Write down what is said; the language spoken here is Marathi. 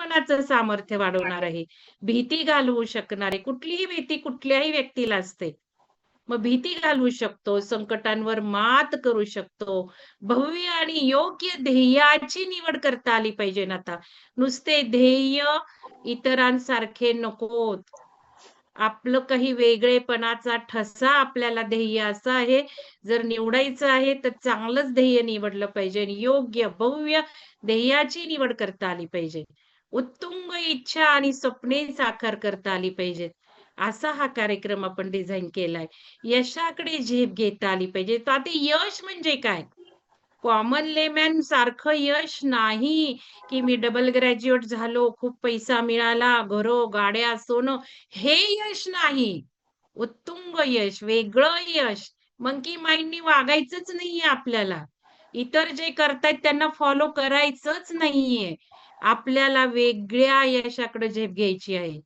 मनाचं सामर्थ्य वाढवणार आहे. भीती घालवू शकणारे कुठलीही भीती कुठल्याही व्यक्तीला असते. मग भीती घालवू शकतो, संकटांवर मात करू शकतो. भव्य आणि योग्य ध्येयाची निवड करता आली पाहिजे ना आता. नुसते ध्येय इतरांसारखे नकोत. आपलं काही वेगळेपणाचा ठसा आपल्याला ध्येय असं आहे, जर निवडायचं आहे तर चांगलंच ध्येय निवडलं पाहिजे आणि योग्य, भव्य ध्येयाची निवड करता आली पाहिजे. उत्तुंग इच्छा आणि स्वप्ने साकार करता आली पाहिजेत. असा हा कार्यक्रम आपण डिझाइन केलाय. यशाकडे झेप घेता आली पाहिजे. तर आता यश म्हणजे काय? कॉमन लेमॅन सारखं यश नाही, की मी डबल ग्रॅज्युएट झालो, खूप पैसा मिळाला, घरं, गाड्या, सोनं हे यश नाही. उत्तुंग यश, वेगळं यश. मंकी माइंडनी वागायचंच नाहीये आपल्याला. इतर जे करतायत त्यांना फॉलो करायचंच नाहीये. आपल्याला वेगळ्या यशाकडे झेप घ्यायची आहे.